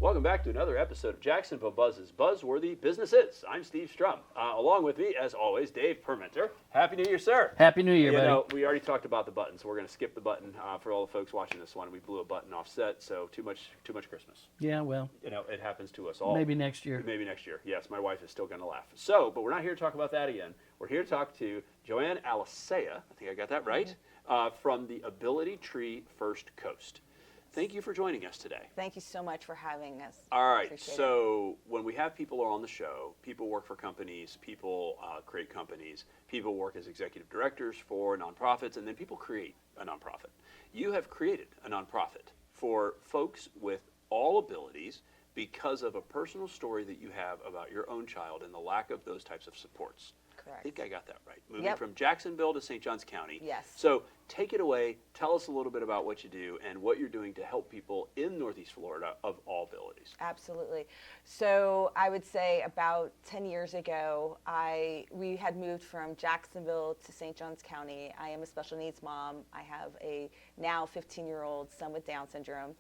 Welcome back to another episode of Jacksonville Buzz's Buzzworthy Businesses. I'm Steve Strum. Along with me, as always, Dave Permenter. Happy New Year, sir. Happy New Year, buddy. You know, we already talked about the button, so we're going to skip the button for all the folks watching this one. We blew a button off set, so too much Christmas. Yeah, well. You know, it happens to us all. Maybe next year. Maybe next year. Yes, my wife is still going to laugh. So, but we're not here to talk about that again. We're here to talk to Joanne Alicea, I think I got that right, from the Ability Tree First Coast. Thank you for joining us today. Thank you so much for having us. All right, so when we have people on the show, people work for companies, people create companies, people work as executive directors for nonprofits, and then people create a nonprofit. You have created a nonprofit for folks with all abilities because of a personal story that you have about your own child and the lack of those types of supports. Correct. I think I got that right. Moving from Jacksonville to St. Johns County. Yes. So take it away. Tell us a little bit about what you do and what you're doing to help people in Northeast Florida of all abilities. Absolutely. So I would say about 10 years ago, we had moved from Jacksonville to St. Johns County. I am a special needs mom. I have a now 15-year-old son with Down syndrome.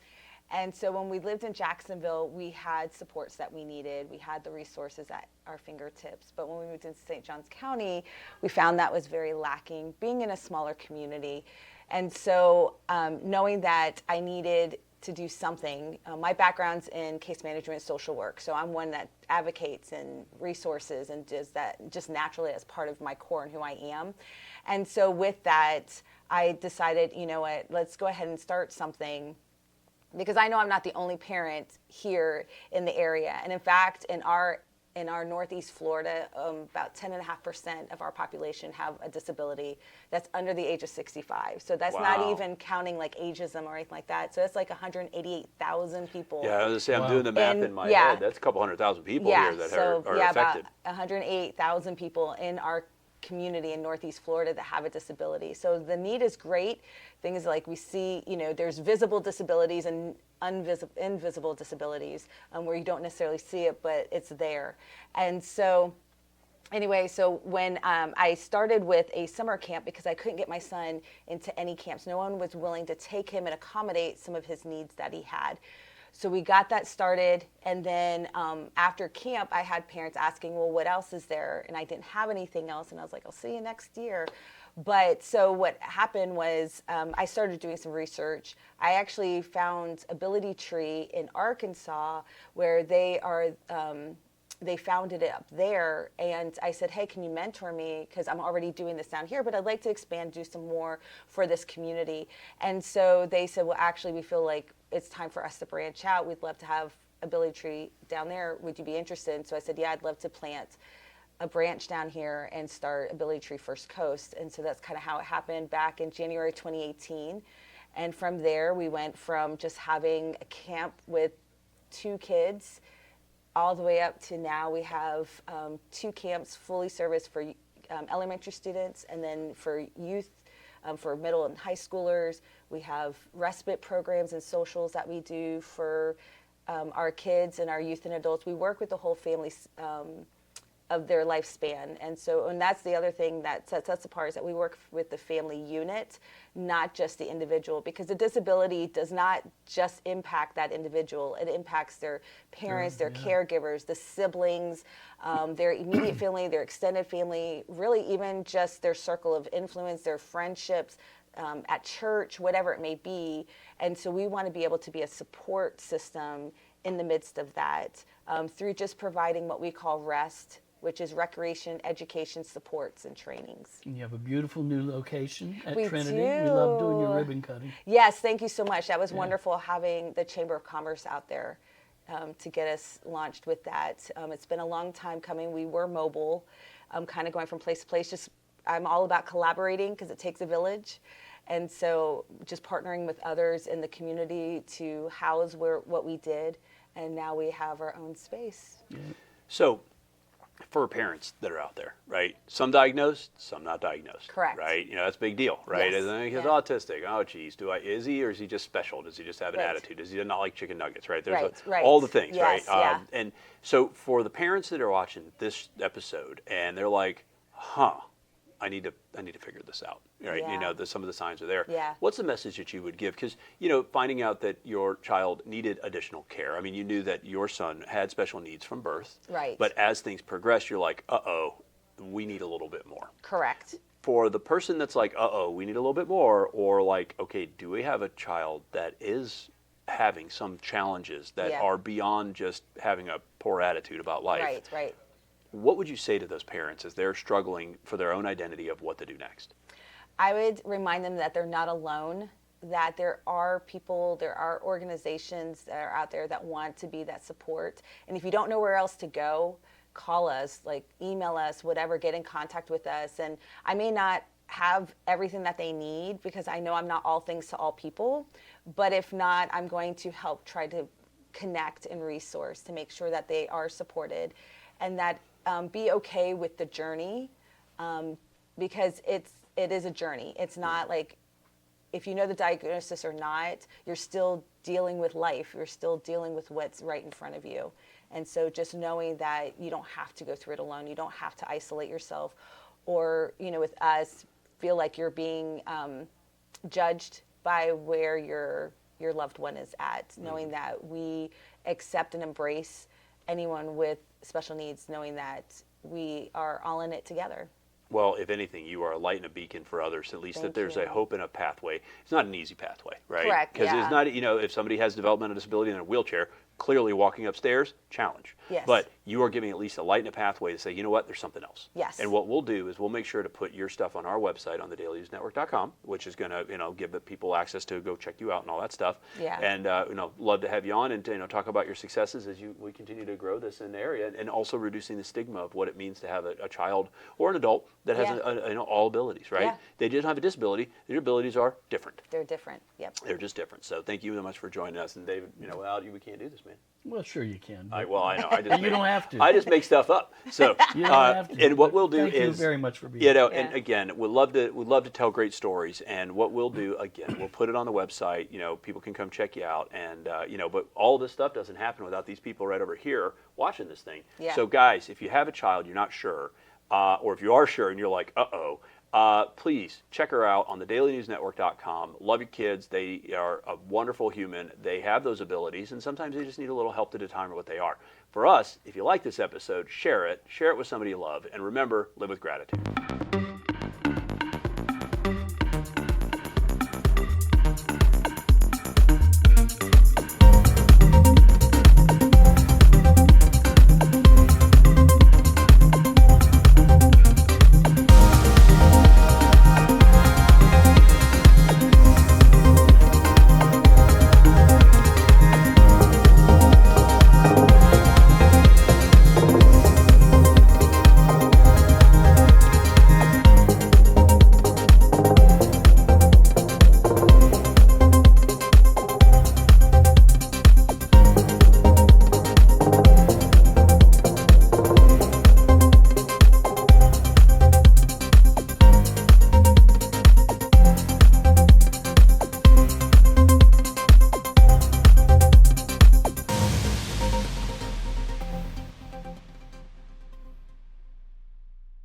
And so when we lived in Jacksonville, we had supports that we needed. We had the resources at our fingertips. But when we moved into St. Johns County, we found that was very lacking, being in a smaller community. And so knowing that I needed to do something, my background's in case management, social work. So I'm one that advocates and resources and does that just naturally as part of my core and who I am. And so with that, I decided, you know what, let's go ahead and start something, because I know I'm not the only parent here in the area. And in fact, in our Northeast Florida, about 10.5% of our population have a disability that's under the age of 65. So that's not even counting like ageism or anything like that. So that's like 188,000 people. Yeah, I was going to say, I'm doing the math in my head. That's a couple 100,000 people here that are affected. About 108,000 people in our community in Northeast Florida that have a disability. So the need is great. Things like we see, you know, there's visible disabilities and invisible disabilities where you don't necessarily see it, but it's there. And so anyway, so when I started with a summer camp, because I couldn't get my son into any camps, no one was willing to take him and accommodate some of his needs that he had. So we got that started, and then after camp, I had parents asking, well, what else is there? And I didn't have anything else, and I was like, I'll see you next year. But so what happened was I started doing some research. I actually found Ability Tree in Arkansas, where they founded it up there, and I said, hey, can you mentor me? Because I'm already doing this down here, but I'd like to expand, do some more for this community. And so they said, well, actually, we feel like it's time for us to branch out. We'd love to have Ability Tree down there. Would you be interested? And so I said, yeah, I'd love to plant a branch down here and start Ability Tree First Coast. And so that's kind of how it happened back in January 2018. And from there, we went from just having a camp with 2 kids all the way up to now we have 2 camps fully serviced for elementary students, and then for youth, for middle and high schoolers. We have respite programs and socials that we do for our kids and our youth and adults. We work with the whole family of their lifespan. And that's the other thing that sets us apart, is that we work with the family unit, not just the individual, because the disability does not just impact that individual. It impacts their parents, their caregivers, the siblings, their immediate family, their extended family, really even just their circle of influence, their friendships, at church, whatever it may be. And so we want to be able to be a support system in the midst of that through just providing what we call REST, which is recreation, education, supports, and trainings. And you have a beautiful new location at We Trinity. do. We love doing your ribbon cutting. Yes, thank you so much. That was wonderful having the Chamber of Commerce out there to get us launched with that. It's been a long time coming. We were mobile, kind of going from place to place. I'm all about collaborating because it takes a village. And so just partnering with others in the community to house what we did. And now we have our own space. Yeah. So for parents that are out there, right? Some diagnosed, some not diagnosed. Correct. Right? You know, that's a big deal, right? Yes. And he's autistic. Oh, geez. Is he, or is he just special? Does he just have an attitude? Does he not like chicken nuggets, right? There's all the things, yes, right? Yeah. And so for the parents that are watching this episode and they're like, I need to figure this out, right? Yeah. You know, some of the signs are there. Yeah. What's the message that you would give? Because, you know, finding out that your child needed additional care. I mean, you knew that your son had special needs from birth. Right. But as things progress, you're like, uh-oh, we need a little bit more. Correct. For the person that's like, uh-oh, we need a little bit more, or like, okay, do we have a child that is having some challenges that Yeah. are beyond just having a poor attitude about life? Right, right. What would you say to those parents as they're struggling for their own identity of what to do next? I would remind them that they're not alone, that there are people, there are organizations that are out there that want to be that support. And if you don't know where else to go, call us, like email us, whatever, get in contact with us. And I may not have everything that they need because I know I'm not all things to all people, but if not, I'm going to help try to connect and resource to make sure that they are supported, and that be okay with the journey, because it is a journey. It's not like if you know the diagnosis or not, you're still dealing with life. You're still dealing with what's right in front of you. And so just knowing that you don't have to go through it alone. You don't have to isolate yourself, or, you know, with us, feel like you're being judged by where your loved one is at. Knowing that we accept and embrace anyone with special needs, knowing that we are all in it together. Well, if anything, you are a light and a beacon for others, at least that Thank there's you. a hope and a pathway. It's not an easy pathway, right? Correct, Because yeah. it's not, you know, if somebody has developmental disability in a wheelchair, clearly walking upstairs, challenge. Yes. But you are giving at least a light and a pathway to say, you know what, there's something else. Yes. And what we'll do is we'll make sure to put your stuff on our website on thedailynewsnetwork.com, which is going to, you know, give the people access to go check you out and all that stuff. Yeah. And, you know, love to have you on and to, you know, talk about your successes as we continue to grow this in the area, and also reducing the stigma of what it means to have a child or an adult that has Yeah. you know, all abilities, right? Yeah. They just have a disability. Their abilities are different. They're different. Yep. They're just different. So thank you so much for joining us. And David, you know, without you, we can't do this, man. Well, sure you can. I but know. I just You don't have to. I just make stuff up. So You don't have to. and what but we'll do thank you is very much for being you know, Yeah. and again, we'd love to tell great stories. And what we'll do again, we'll put it on the website. You know, people can come check you out. And you know, but all this stuff doesn't happen without these people right over here watching this thing. Yeah. So guys, if you have a child, you're not sure, or if you are sure and you're like, uh-oh. Please check her out on thedailynewsnetwork.com. Love your kids. They are a wonderful human. They have those abilities, and sometimes they just need a little help to determine what they are. For us, if you like this episode, share it with somebody you love, and remember, live with gratitude.